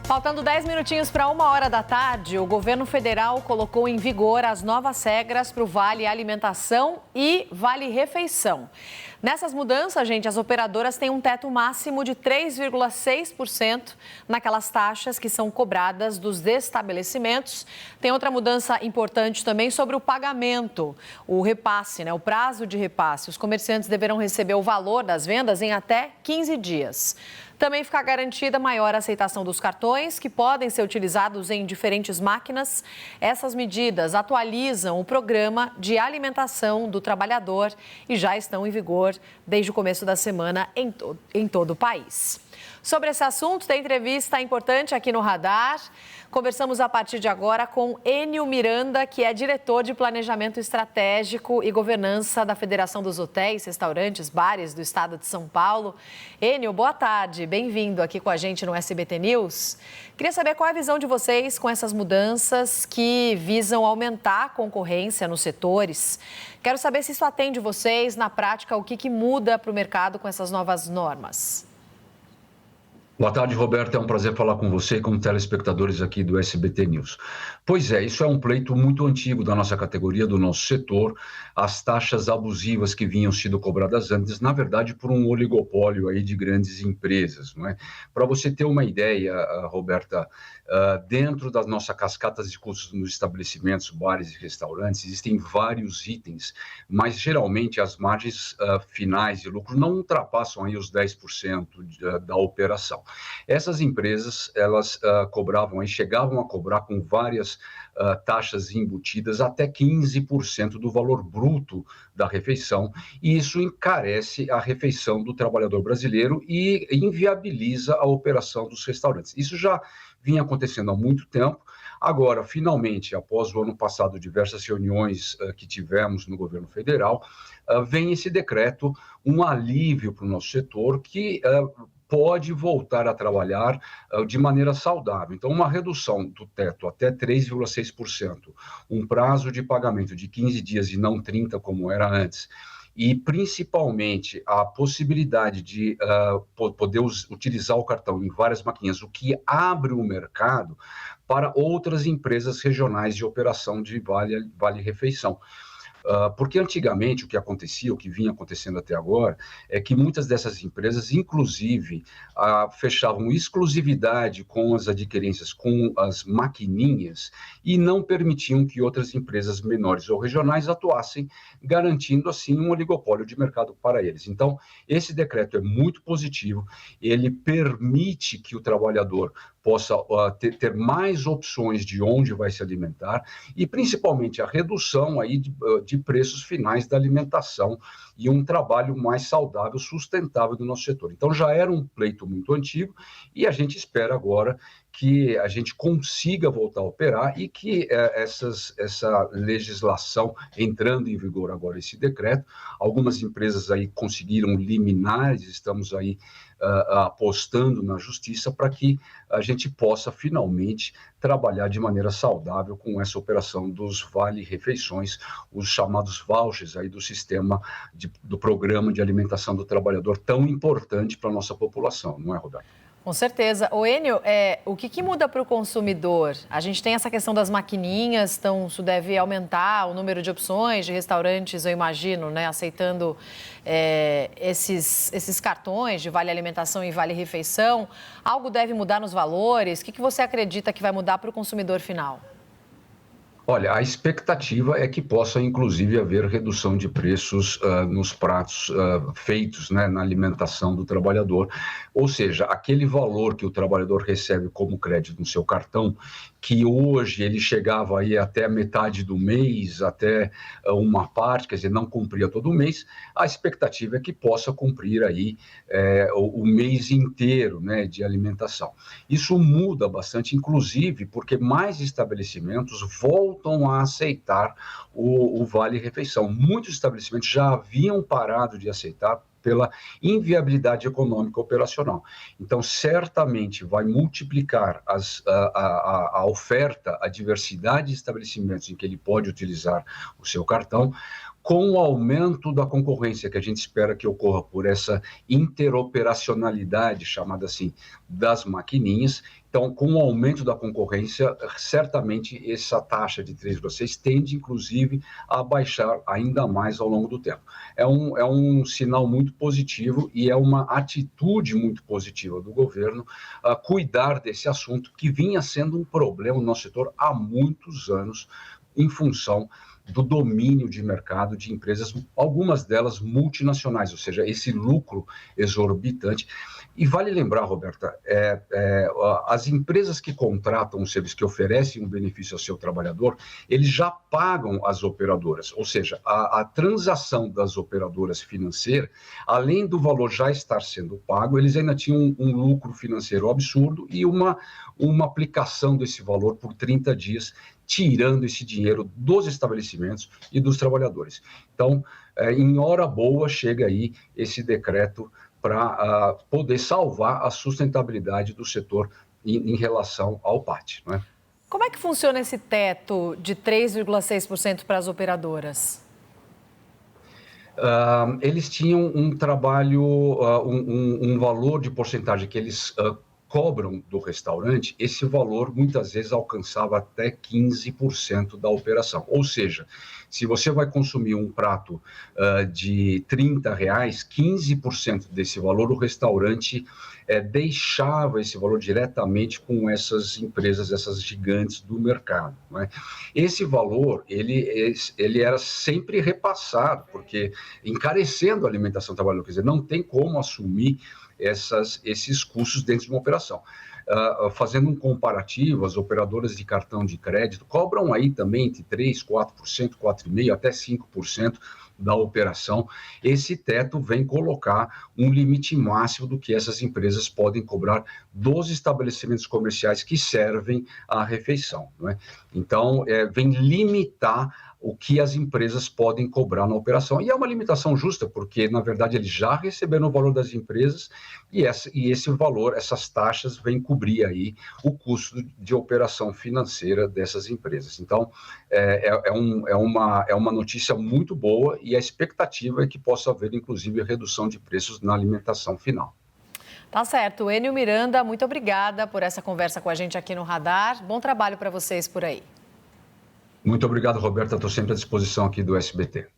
Faltando 10 minutinhos para 1h da tarde, o governo federal colocou em vigor as novas regras para o Vale Alimentação e Vale Refeição. Nessas mudanças, gente, as operadoras têm um teto máximo de 3,6% naquelas taxas que são cobradas dos estabelecimentos. Tem outra mudança importante também sobre o pagamento, o repasse, o prazo de repasse. Os comerciantes deverão receber o valor das vendas em até 15 dias. Também fica garantida maior aceitação dos cartões, que podem ser utilizados em diferentes máquinas. Essas medidas atualizam o programa de alimentação do trabalhador e já estão em vigor desde o começo da semana em todo o país. Sobre esse assunto, tem entrevista importante aqui no Radar. Conversamos a partir de agora com Enio Miranda, que é diretor de Planejamento Estratégico e Governança da Federação dos Hotéis, Restaurantes, Bares do Estado de São Paulo. Enio, boa tarde, bem-vindo aqui com a gente no SBT News. Queria saber qual é a visão de vocês com essas mudanças que visam aumentar a concorrência nos setores. Quero saber se isso atende vocês, na prática, o que muda para o mercado com essas novas normas. Boa tarde, Roberto. É um prazer falar com você e com telespectadores aqui do SBT News. Pois é, isso é um pleito muito antigo da nossa categoria, do nosso setor. As taxas abusivas que vinham sido cobradas antes, na verdade, por um oligopólio aí de grandes empresas, não é? Para você ter uma ideia, Roberta, dentro das nossas cascatas de custos nos estabelecimentos, bares e restaurantes, existem vários itens, mas geralmente as margens finais de lucro não ultrapassam aí os 10% da operação. Essas empresas, elas chegavam a cobrar com várias taxas embutidas até 15% do valor bruto da refeição, e isso encarece a refeição do trabalhador brasileiro e inviabiliza a operação dos restaurantes. Isso já vinha acontecendo há muito tempo. Agora, finalmente, após o ano passado, diversas reuniões que tivemos no governo federal, vem esse decreto, um alívio para o nosso setor que pode voltar a trabalhar de maneira saudável. Então, uma redução do teto até 3,6%, um prazo de pagamento de 15 dias e não 30, como era antes, e principalmente a possibilidade de poder utilizar o cartão em várias maquininhas, o que abre o mercado para outras empresas regionais de operação de vale-refeição. Porque antigamente o que acontecia, o que vinha acontecendo até agora, é que muitas dessas empresas, inclusive, fechavam exclusividade com as adquirências, com as maquininhas, e não permitiam que outras empresas menores ou regionais atuassem, garantindo assim um oligopólio de mercado para eles. Então, esse decreto é muito positivo, ele permite que o trabalhador possa ter mais opções de onde vai se alimentar e, principalmente, a redução aí de preços finais da alimentação e um trabalho mais saudável, sustentável do nosso setor. Então, já era um pleito muito antigo e a gente espera agora que a gente consiga voltar a operar e que essa legislação, entrando em vigor agora esse decreto, algumas empresas aí conseguiram liminares, estamos aí apostando na justiça para que a gente possa finalmente trabalhar de maneira saudável com essa operação dos vale-refeições, os chamados vouchers aí do sistema do programa de alimentação do trabalhador, tão importante para a nossa população, não é, Roberto? Com certeza. O Enio, o que muda para o consumidor? A gente tem essa questão das maquininhas, então isso deve aumentar o número de opções de restaurantes, eu imagino, aceitando esses cartões de vale alimentação e vale refeição. Algo deve mudar nos valores? O que você acredita que vai mudar para o consumidor final? Olha, a expectativa é que possa, inclusive, haver redução de preços nos pratos feitos, na alimentação do trabalhador. Ou seja, aquele valor que o trabalhador recebe como crédito no seu cartão, que hoje ele chegava aí até a metade do mês, até uma parte, quer dizer, não cumpria todo mês, a expectativa é que possa cumprir aí o mês inteiro, de alimentação. Isso muda bastante, inclusive, porque mais estabelecimentos voltam a aceitar o vale-refeição. Muitos estabelecimentos já haviam parado de aceitar pela inviabilidade econômica operacional. Então, certamente vai multiplicar a oferta, a diversidade de estabelecimentos em que ele pode utilizar o seu cartão, com o aumento da concorrência que a gente espera que ocorra por essa interoperacionalidade, chamada assim, das maquininhas, Então, com o aumento da concorrência, certamente essa taxa de 3,6 tende, inclusive, a baixar ainda mais ao longo do tempo. É um sinal muito positivo e é uma atitude muito positiva do governo cuidar desse assunto que vinha sendo um problema no nosso setor há muitos anos, em função do domínio de mercado de empresas, algumas delas multinacionais, ou seja, esse lucro exorbitante. E vale lembrar, Roberta, as empresas que contratam um serviço, que oferecem um benefício ao seu trabalhador, eles já pagam as operadoras, ou seja, a transação das operadoras financeiras, além do valor já estar sendo pago, eles ainda tinham um lucro financeiro absurdo e uma aplicação desse valor por 30 dias, tirando esse dinheiro dos estabelecimentos e dos trabalhadores. Então, em hora boa, chega aí esse decreto para poder salvar a sustentabilidade do setor em relação ao PAT. Não é? Como é que funciona esse teto de 3,6% para as operadoras? Eles tinham um trabalho, um valor de porcentagem que eles cobram do restaurante. Esse valor muitas vezes alcançava até 15% da operação. Ou seja, se você vai consumir um prato de R$30, 15% desse valor, o restaurante deixava esse valor diretamente com essas empresas, essas gigantes do mercado. Não é? Esse valor, ele era sempre repassado, porque encarecendo a alimentação do trabalhador, quer dizer, não tem como assumir esses custos dentro de uma operação. Fazendo um comparativo, as operadoras de cartão de crédito cobram aí também entre 3%, 4%, 4,5%, até 5% da operação. Esse teto vem colocar um limite máximo do que essas empresas podem cobrar dos estabelecimentos comerciais que servem à refeição. Não é? Então, vem limitar o que as empresas podem cobrar na operação. E é uma limitação justa, porque, na verdade, eles já receberam o valor das empresas e esse valor, essas taxas, vêm cobrir aí o custo de operação financeira dessas empresas. Então, é uma notícia muito boa e a expectativa é que possa haver, inclusive, redução de preços na alimentação final. Tá certo. Enio Miranda, muito obrigada por essa conversa com a gente aqui no Radar. Bom trabalho para vocês por aí. Muito obrigado, Roberta. Estou sempre à disposição aqui do SBT.